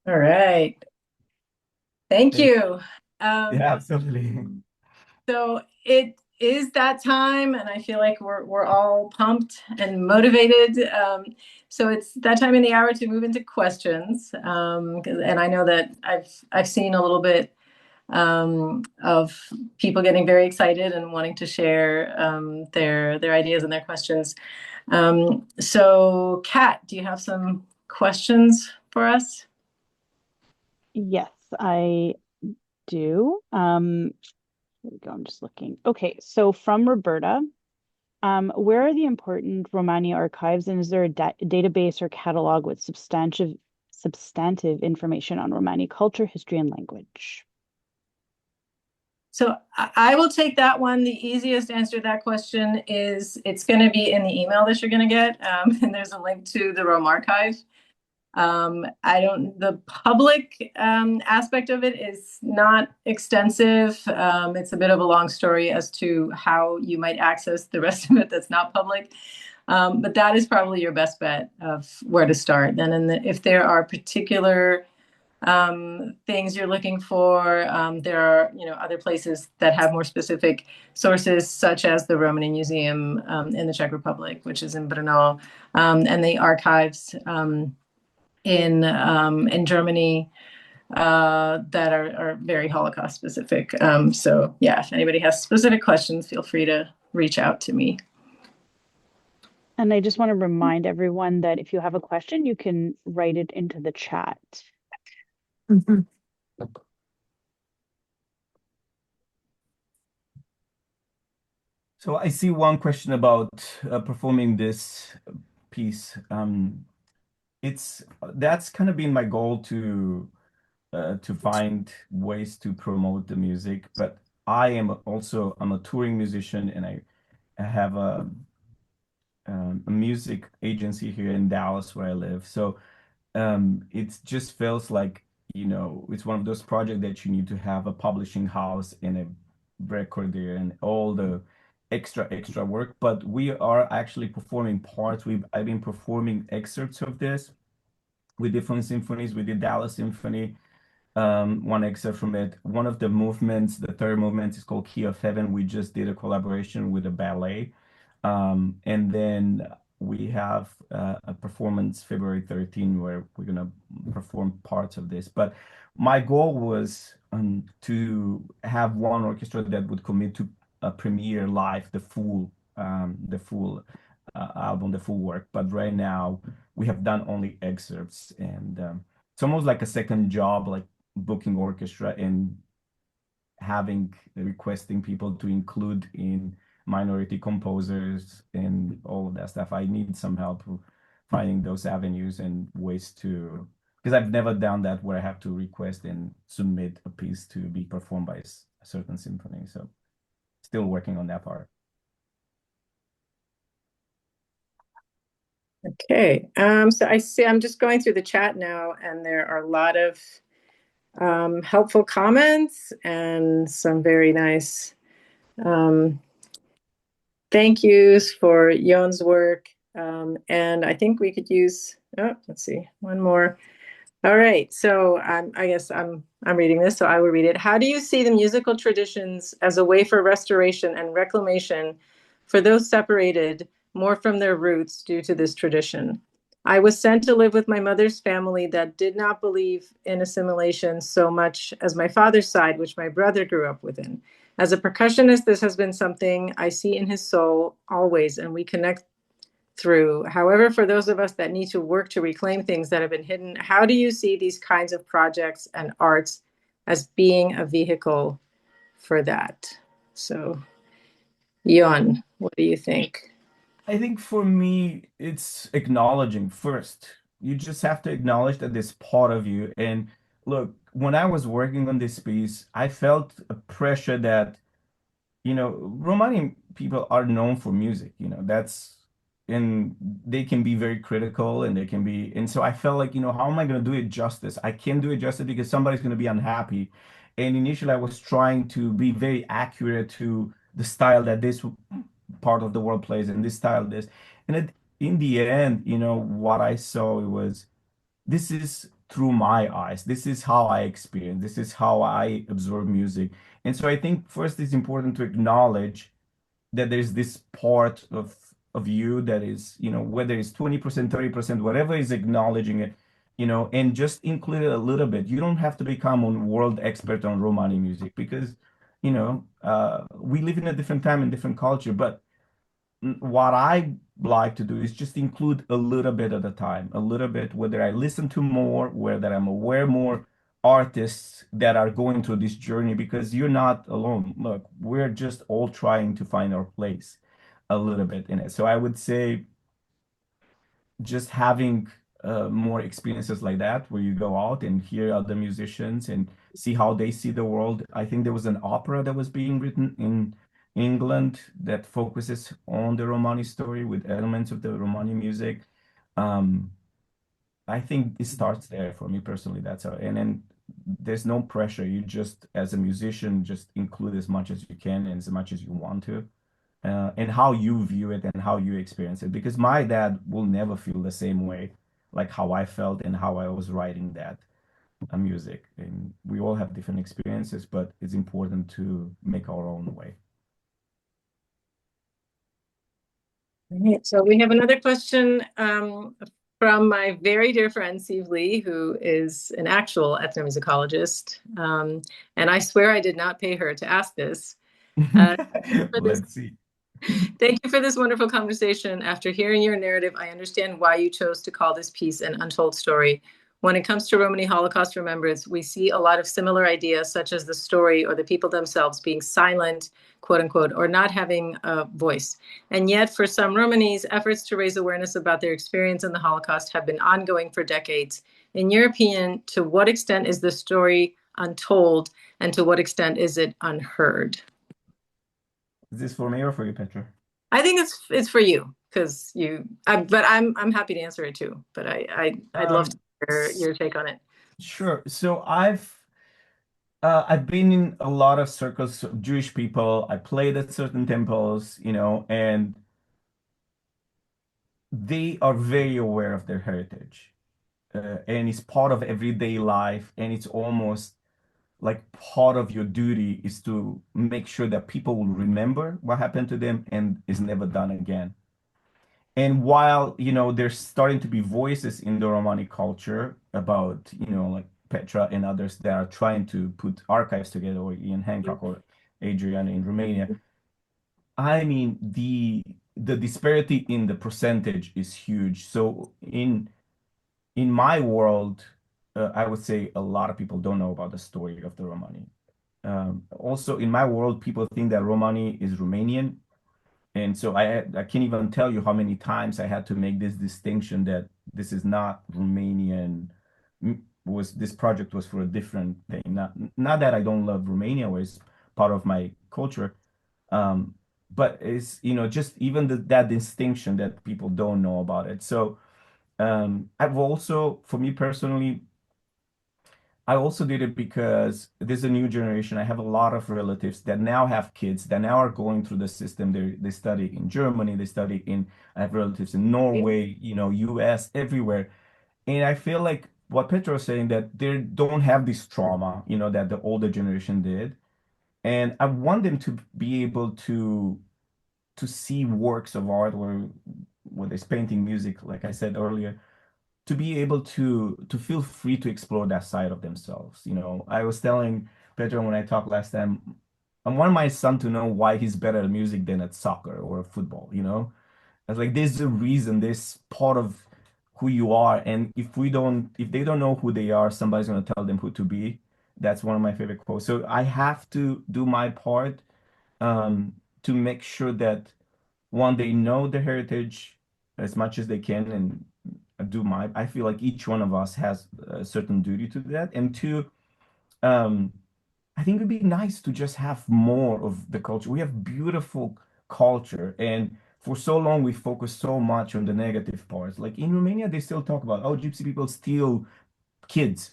All right. Thank you. Yeah, absolutely. So it is that time, and I feel like we're all pumped and motivated. So it's that time in the hour to move into questions. And I know that I've seen a little bit of people getting very excited and wanting to share their ideas and their questions. So Kat, do you have some questions for us? Yes, I do. Here we go. I'm just looking. Okay, so from Roberta, where are the important Romani archives, and is there a database or catalog with substantive information on Romani culture, history, and language? So I will take that one. The easiest answer to that question is it's going to be in the email that you're going to get, and there's a link to the Rome archive. The public aspect of it is not extensive. It's a bit of a long story as to how you might access the rest of it that's not public. But that is probably your best bet of where to start. Then, if there are particular things you're looking for. There are, other places that have more specific sources, such as the Romani Museum in the Czech Republic, which is in Brno, and the archives in Germany that are very Holocaust specific. So yeah, if anybody has specific questions, feel free to reach out to me. And I just want to remind everyone that if you have a question, you can write it into the chat. Mhm. So I see one question about performing this piece. That's kind of been my goal to find ways to promote the music, but I'm a touring musician, and I have a music agency here in Dallas where I live. So it just feels like, it's one of those projects that you need to have a publishing house and a recorder and all the extra work. But we are actually performing parts. I've been performing excerpts of this with different symphonies. We did Dallas Symphony, one excerpt from it. One of the movements, the third movement, is called Key of Heaven. We just did a collaboration with a ballet. And then we have a performance February 13 where we're going to perform parts of this. But my goal was to have one orchestra that would commit to premiere live the full album, the full work. But right now we have done only excerpts, and it's almost like a second job, like booking orchestra and requesting people to include in minority composers and all of that stuff. I need some help finding those avenues and ways to, because I've never done that where I have to request and submit a piece to be performed by a certain symphony. So still working on that part. Okay. So I see, I'm just going through the chat now, and there are a lot of helpful comments and some very nice thank yous for Yon's work. And I think we could use, let's see, one more. All right, so I guess I'm reading this, so I will read it. How do you see the musical traditions as a way for restoration and reclamation for those separated more from their roots due to this tradition? I was sent to live with my mother's family that did not believe in assimilation so much as my father's side, which my brother grew up within. As a percussionist, this has been something I see in his soul always, and we connect through. However, for those of us that need to work to reclaim things that have been hidden, how do you see these kinds of projects and arts as being a vehicle for that? So, Ion, what do you think? I think for me, it's acknowledging first. You just have to acknowledge that this part of you. And look, when I was working on this piece, I felt a pressure that, Romani people are known for music, and they can be very critical and and so I felt like, how am I going to do it justice? I can't do it justice because somebody's going to be unhappy. And initially I was trying to be very accurate to the style that this part of the world plays and this style this. And in the end, what I saw was this is through my eyes. This is how I experience. This is how I absorb music. And so I think first it's important to acknowledge that there's this part of you that is, whether it's 20%, 30%, whatever is acknowledging it, and just include it a little bit. You don't have to become a world expert on Romani music because, we live in a different time and different culture. But what I like to do is just include a little bit at a time, a little bit, whether I listen to more, whether I'm aware more artists that are going through this journey, because you're not alone. Look, we're just all trying to find our place a little bit in it. So I would say just having more experiences like that, where you go out and hear other musicians and see how they see the world. I think there was an opera that was being written in England that focuses on the Romani story with elements of the Romani music. Um, I think it starts there for me personally. That's how, and then there's no pressure. You just, as a musician, just include as much as you can and as much as you want to, and how you view it and how you experience it. Because my dad will never feel the same way, like how I felt and how I was writing that. music. And we all have different experiences, but it's important to make our own way. Right. So we have another question from my very dear friend, Steve Lee, who is an actual ethnomusicologist. And I swear I did not pay her to ask this. For this Let's see. Thank you for this wonderful conversation. After hearing your narrative, I understand why you chose to call this piece an untold story. When it comes to Romani Holocaust remembrance, we see a lot of similar ideas, such as the story or the people themselves being silent, quote unquote, or not having a voice. And yet, for some Romanis, efforts to raise awareness about their experience in the Holocaust have been ongoing for decades. In your opinion, to what extent is the story untold, and to what extent is it unheard? Is this for me or for you, Petra? I think it's for you because but I'm happy to answer it too. But I'd love to hear your take on it. Sure. So I've been in a lot of circles of Jewish people. I played at certain temples, and they are very aware of their heritage. And it's part of everyday life, and it's almost like part of your duty is to make sure that people will remember what happened to them and is never done again. And while, there's starting to be voices in the Romani culture about, like Petra and others that are trying to put archives together, or Ian Hancock or Adrian in Romania, I mean, the disparity in the percentage is huge. So in my world, I would say a lot of people don't know about the story of the Romani. Also, in my world, people think that Romani is Romanian, and so I can't even tell you how many times I had to make this distinction that this is not Romanian. This project was for a different thing. Not that I don't love Romania, or it's part of my culture, um, but it's just even that distinction that people don't know about it. So I've also, for me personally, I also did it because there's a new generation. I have a lot of relatives that now have kids that now are going through the system. They study in Germany, they study in, I have relatives in Norway, US, everywhere. And I feel like what Petra was saying, that they don't have this trauma, that the older generation did. And I want them to be able to see works of art, or whether it's painting, music, like I said earlier, to be able to feel free to explore that side of themselves. I was telling Pedro when I talked last time, I want my son to know why he's better at music than at soccer or football. I was like, there's a reason, there's part of who you are. And if they don't know who they are, somebody's gonna tell them who to be. That's one of my favorite quotes. So I have to do my part, to make sure that one, they know the heritage as much as they can, and I feel like each one of us has a certain duty to that. And two, um, I think it'd be nice to just have more of the culture. We have beautiful culture, and for so long we focused so much on the negative parts. Like in Romania, they still talk about, oh, gypsy people steal kids.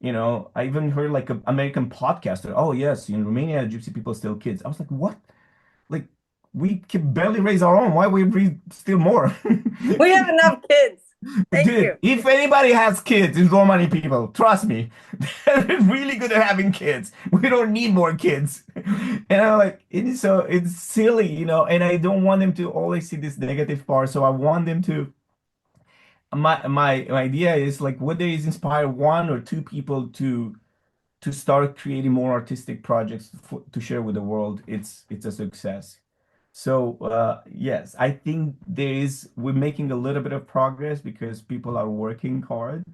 I even heard like an American podcaster, oh yes, in Romania, gypsy people steal kids. I was like, what? Like, we can barely raise our own. Why we steal more? We have enough kids. Thank you. Dude, if anybody has kids, it's Romani people. Trust me. They're really good at having kids. We don't need more kids. And I'm like, it's silly, and I don't want them to always see this negative part. So I want them to, my idea is like, whether it's inspire one or two people to start creating more artistic projects to share with the world, it's a success. So yes, I think we're making a little bit of progress because people are working hard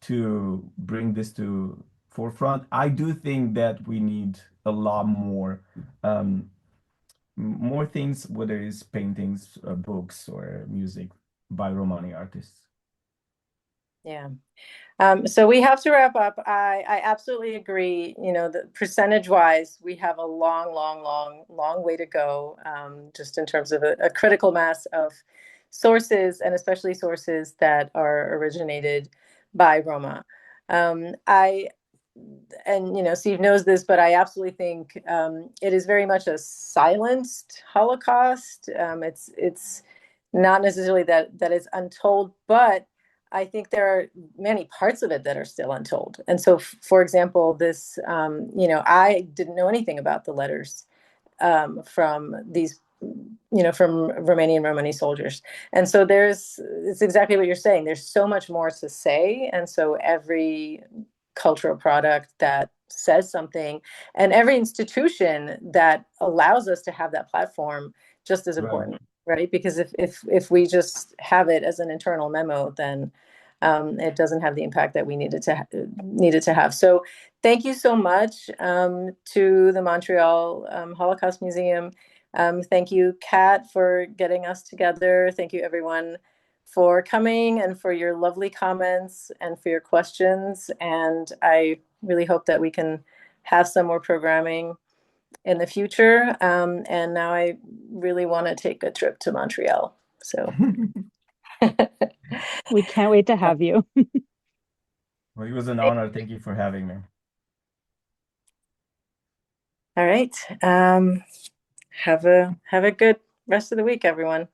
to bring this to forefront. I do think that we need a lot um, more things, whether it's paintings, books, or music by Romani artists. Yeah. So we have to wrap up. I absolutely agree. The percentage wise, we have a long, long, long, long way to go, just in terms of a critical mass of sources, and especially sources that are originated by Roma. I and Steve knows this, but I absolutely think it is very much a silenced Holocaust. It's not necessarily that it's untold, but I think there are many parts of it that are still untold. And so, for example, this, I didn't know anything about the letters from these, from Romanian Romani soldiers. And so it's exactly what you're saying. There's so much more to say. And so every cultural product that says something and every institution that allows us to have that platform just as Right. important, right? Because if we just have it as an internal memo, then it doesn't have the impact that we needed to have. So thank you so much to the Montreal Holocaust Museum. Thank you, Kat, for getting us together. Thank you, everyone, for coming and for your lovely comments and for your questions. And I really hope that we can have some more programming in the future. And now I really want to take a trip to Montreal. So. We can't wait to have you. Well, it was an honor. Thank you for having me. All right. Have a good rest of the week, everyone.